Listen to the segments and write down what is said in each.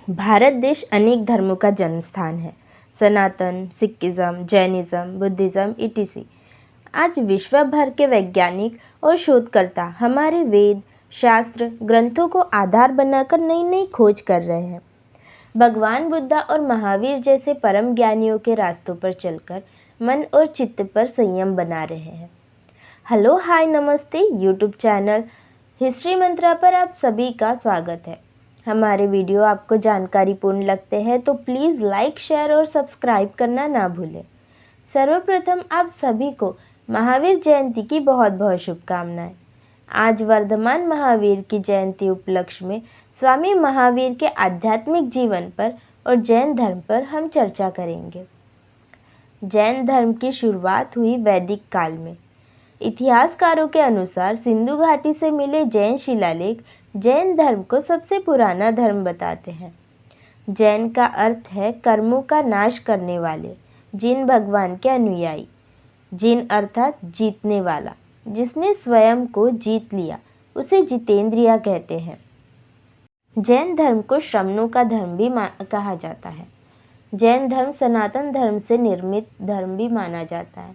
भारत देश अनेक धर्मों का जन्म स्थान है। सनातन, सिखिज्म, जैनिज्म, बुद्धिज्म etc। आज विश्व भर के वैज्ञानिक और शोधकर्ता हमारे वेद, शास्त्र, ग्रंथों को आधार बनाकर नई नई खोज कर रहे हैं। भगवान बुद्धा और महावीर जैसे परम ज्ञानियों के रास्तों पर चलकर मन और चित्त पर संयम बना रहे हैं। हेलो, हाय, नमस्ते। यूट्यूब चैनल हिस्ट्री मंत्रा पर आप सभी का स्वागत है। हमारे वीडियो आपको जानकारीपूर्ण लगते हैं तो प्लीज़ लाइक, शेयर और सब्सक्राइब करना ना भूलें। सर्वप्रथम आप सभी को महावीर जयंती की बहुत बहुत शुभकामनाएं। आज वर्धमान महावीर की जयंती उपलक्ष्य में स्वामी महावीर के आध्यात्मिक जीवन पर और जैन धर्म पर हम चर्चा करेंगे। जैन धर्म की शुरुआत हुई वैदिक काल में। इतिहासकारों के अनुसार सिंधु घाटी से मिले जैन शिलालेख जैन धर्म को सबसे पुराना धर्म बताते हैं। जैन का अर्थ है कर्मों का नाश करने वाले, जिन भगवान के अनुयायी। जिन अर्थात जीतने वाला, जिसने स्वयं को जीत लिया उसे जितेंद्रिया कहते हैं। जैन धर्म को श्रमणों का धर्म भी कहा जाता है। जैन धर्म सनातन धर्म से निर्मित धर्म भी माना जाता है।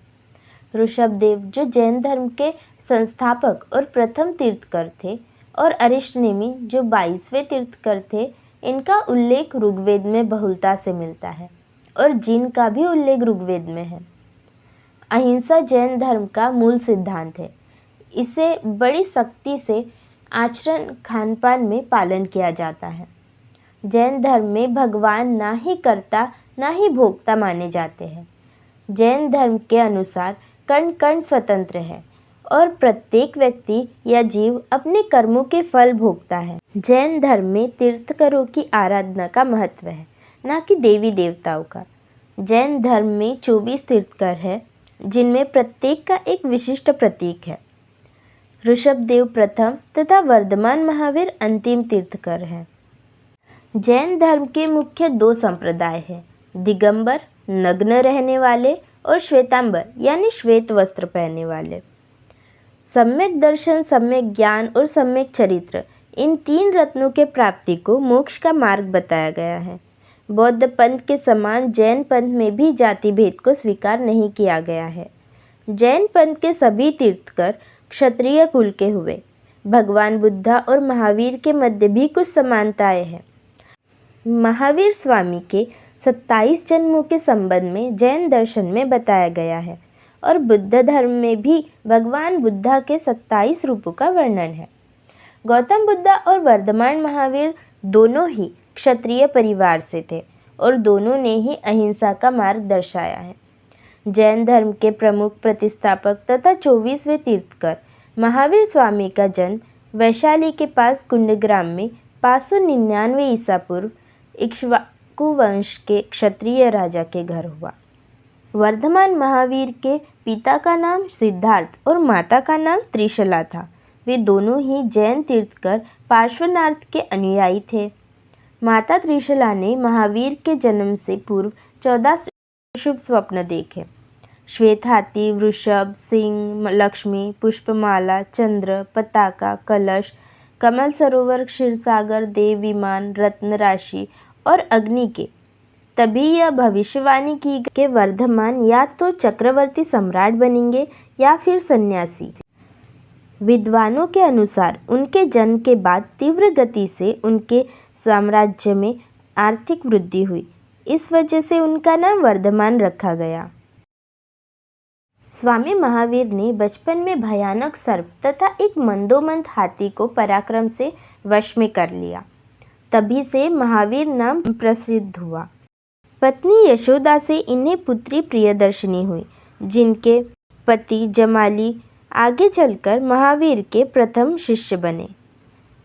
ऋषभदेव, जो जैन धर्म के संस्थापक और प्रथम तीर्थकर थे, और अरिष्टनेमि, जो 22वें तीर्थकर थे, इनका उल्लेख ऋग्वेद में बहुलता से मिलता है और जिन का भी उल्लेख ऋग्वेद में है। अहिंसा जैन धर्म का मूल सिद्धांत है। इसे बड़ी सख्ती से आचरण खानपान में पालन किया जाता है। जैन धर्म में भगवान ना ही कर्ता ना ही भोक्ता माने जाते हैं। जैन धर्म के अनुसार कण कण स्वतंत्र है और प्रत्येक व्यक्ति या जीव अपने कर्मों के फल भोगता है। जैन धर्म में तीर्थकरों की आराधना का महत्व है, ना कि देवी देवताओं का। जैन धर्म में 24 तीर्थकर हैं, जिनमें प्रत्येक का एक विशिष्ट प्रतीक है। ऋषभदेव प्रथम तथा वर्धमान महावीर अंतिम तीर्थकर हैं। जैन धर्म के मुख्य 2 संप्रदाय हैं, दिगंबर नग्न रहने वाले और श्वेतांबर यानी श्वेत वस्त्र पहनने वाले। सम्यक दर्शन, सम्यक ज्ञान और सम्यक चरित्र, इन 3 रत्नों के प्राप्ति को मोक्ष का मार्ग बताया गया है। बौद्ध पंथ के समान जैन पंथ में भी जाति भेद को स्वीकार नहीं किया गया है। जैन पंथ के सभी तीर्थकर क्षत्रिय कुल के हुए। भगवान बुद्धा और महावीर के मध्य भी कुछ समानताएं हैं। महावीर स्वामी के 27 जन्मों के संबंध में जैन दर्शन में बताया गया है और बुद्ध धर्म में भी भगवान बुद्धा के 27 रूपों का वर्णन है। गौतम बुद्ध और वर्धमान महावीर दोनों ही क्षत्रिय परिवार से थे और दोनों ने ही अहिंसा का मार्ग दर्शाया है। जैन धर्म के प्रमुख प्रतिष्ठापक तथा 24वें तीर्थकर महावीर स्वामी का जन्म वैशाली के पास कुंडग्राम में 599 ईसा पूर्व इक्ष्वाकु वंश के क्षत्रिय राजा के घर हुआ। वर्धमान महावीर के पिता का नाम सिद्धार्थ और माता का नाम त्रिशला था। वे दोनों ही जैन तीर्थकर पार्श्वनाथ के अनुयायी थे। माता त्रिशला ने महावीर के जन्म से पूर्व 14 शुभ स्वप्न देखे। श्वेत हाथी, वृषभ, सिंह, लक्ष्मी, पुष्पमाला, चंद्र, पताका, कलश, कमल सरोवर, क्षीरसागर, देव विमान, रत्न राशि और अग्नि के। तभी यह भविष्यवाणी की कि वर्धमान या तो चक्रवर्ती सम्राट बनेंगे या फिर सन्यासी। विद्वानों के अनुसार उनके जन्म के बाद तीव्र गति से उनके साम्राज्य में आर्थिक वृद्धि हुई। इस वजह से उनका नाम वर्धमान रखा गया। स्वामी महावीर ने बचपन में भयानक सर्प तथा एक मंदोमंद हाथी को पराक्रम से वश में कर लिया। तभी से महावीर नाम प्रसिद्ध हुआ। पत्नी यशोदा से इन्हें पुत्री प्रियदर्शिनी हुई, जिनके पति जमाली आगे चलकर महावीर के प्रथम शिष्य बने।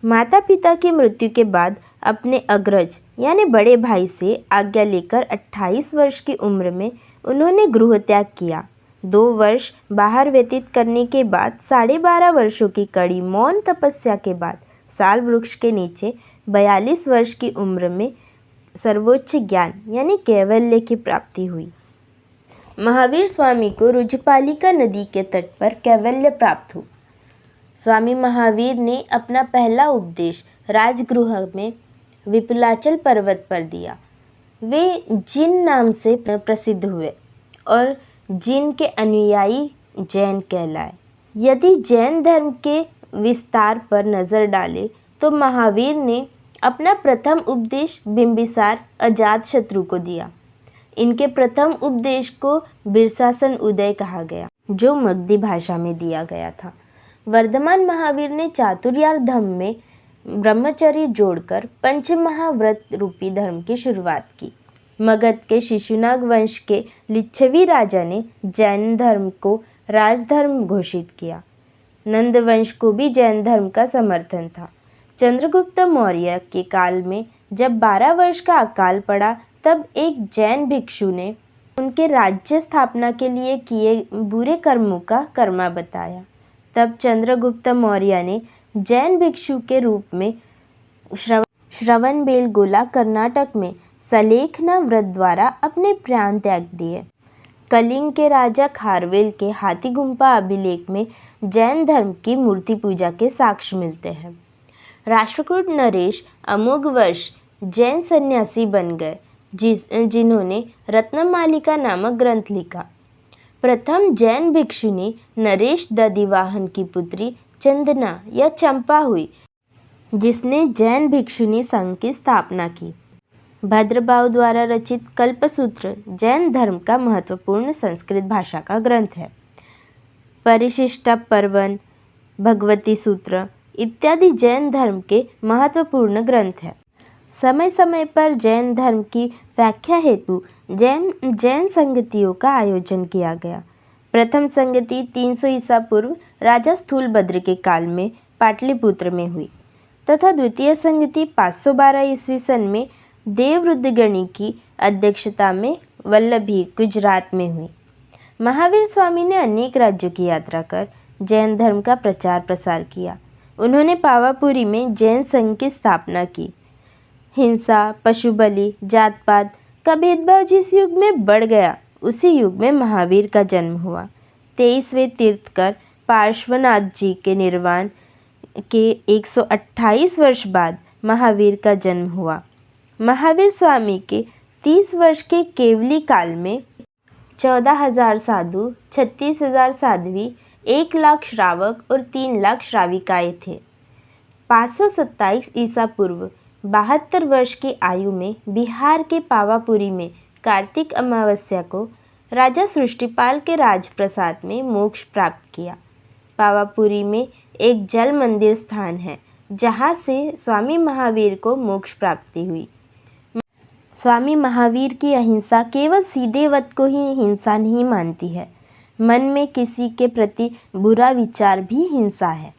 माता पिता की मृत्यु के बाद अपने अग्रज यानी बड़े भाई से आज्ञा लेकर 28 वर्ष की उम्र में उन्होंने गृह त्याग किया। 2 वर्ष बाहर व्यतीत करने के बाद 12.5 वर्षों की कड़ी मौन तपस्या के बाद साल वृक्ष के नीचे 42 वर्ष की उम्र में सर्वोच्च ज्ञान यानी कैवल्य की प्राप्ति हुई। महावीर स्वामी को रुजपालिका नदी के तट पर कैवल्य प्राप्त हुआ। स्वामी महावीर ने अपना पहला उपदेश राजगृह में विपुलाचल पर्वत पर दिया। वे जिन नाम से प्रसिद्ध हुए और जिन के अनुयायी जैन कहलाए। यदि जैन धर्म के विस्तार पर नज़र डालें तो महावीर ने अपना प्रथम उपदेश बिंबिसार अजातशत्रु को दिया। इनके प्रथम उपदेश को बिरसासन उदय कहा गया, जो मगधी भाषा में दिया गया था। वर्धमान महावीर ने चातुर्यार्धम में ब्रह्मचर्य जोड़कर पंचमहाव्रत रूपी धर्म की शुरुआत की। मगध के शिशुनाग वंश के लिच्छवी राजा ने जैन धर्म को राजधर्म घोषित किया। नंद वंश को भी जैन धर्म का समर्थन था। चंद्रगुप्त मौर्य के काल में जब 12 वर्ष का अकाल पड़ा, तब एक जैन भिक्षु ने उनके राज्य स्थापना के लिए किए बुरे कर्मों का कर्मा बताया। तब चंद्रगुप्त मौर्य ने जैन भिक्षु के रूप में श्रवणबेलगोला कर्नाटक में सलेखना व्रत द्वारा अपने प्राण त्याग दिए। कलिंग के राजा खारवेल के हाथीगुम्पा अभिलेख में जैन धर्म की मूर्ति पूजा के साक्ष्य मिलते हैं। राष्ट्रकूट नरेश अमोघवर्ष जैन सन्यासी बन गए, जिन्होंने रत्नमालिका नामक ग्रंथ लिखा। प्रथम जैन भिक्षुनी नरेश दधिवाहन की पुत्री चंदना या चंपा हुई, जिसने जैन भिक्षुनी संघ की स्थापना की। भद्रभाव द्वारा रचित कल्पसूत्र जैन धर्म का महत्वपूर्ण संस्कृत भाषा का ग्रंथ है। परिशिष्टा पर्वन, भगवती सूत्र इत्यादि जैन धर्म के महत्वपूर्ण ग्रंथ हैं। समय समय पर जैन धर्म की व्याख्या हेतु जैन संगतियों का आयोजन किया गया। प्रथम संगति 300 ईसा पूर्व राजा स्थूलभद्र के काल में पाटलिपुत्र में हुई तथा द्वितीय संगति 512 ईस्वी सन में देवरुद्रगणी की अध्यक्षता में वल्लभी गुजरात में हुई। महावीर स्वामी ने अनेक राज्यों की यात्रा कर जैन धर्म का प्रचार प्रसार किया। उन्होंने पावापुरी में जैन संघ की स्थापना की। हिंसा, पशुबलि, जात पात का भेदभाव जिस युग में बढ़ गया, उसी युग में महावीर का जन्म हुआ। 23वें तीर्थकर पार्श्वनाथ जी के निर्वाण के 128 वर्ष बाद महावीर का जन्म हुआ। महावीर स्वामी के 30 वर्ष के केवली काल में 14,000 साधु, 36,000 साध्वी, 1 लाख श्रावक और 3 लाख श्राविकाएँ थे। 527 ईसा पूर्व 72 वर्ष की आयु में बिहार के पावापुरी में कार्तिक अमावस्या को राजा सृष्टिपाल के राजप्रसाद में मोक्ष प्राप्त किया। पावापुरी में एक जल मंदिर स्थान है, जहाँ से स्वामी महावीर को मोक्ष प्राप्ति हुई। स्वामी महावीर की अहिंसा केवल सीधे वध को ही हिंसा नहीं मानती है। मन में किसी के प्रति बुरा विचार भी हिंसा है।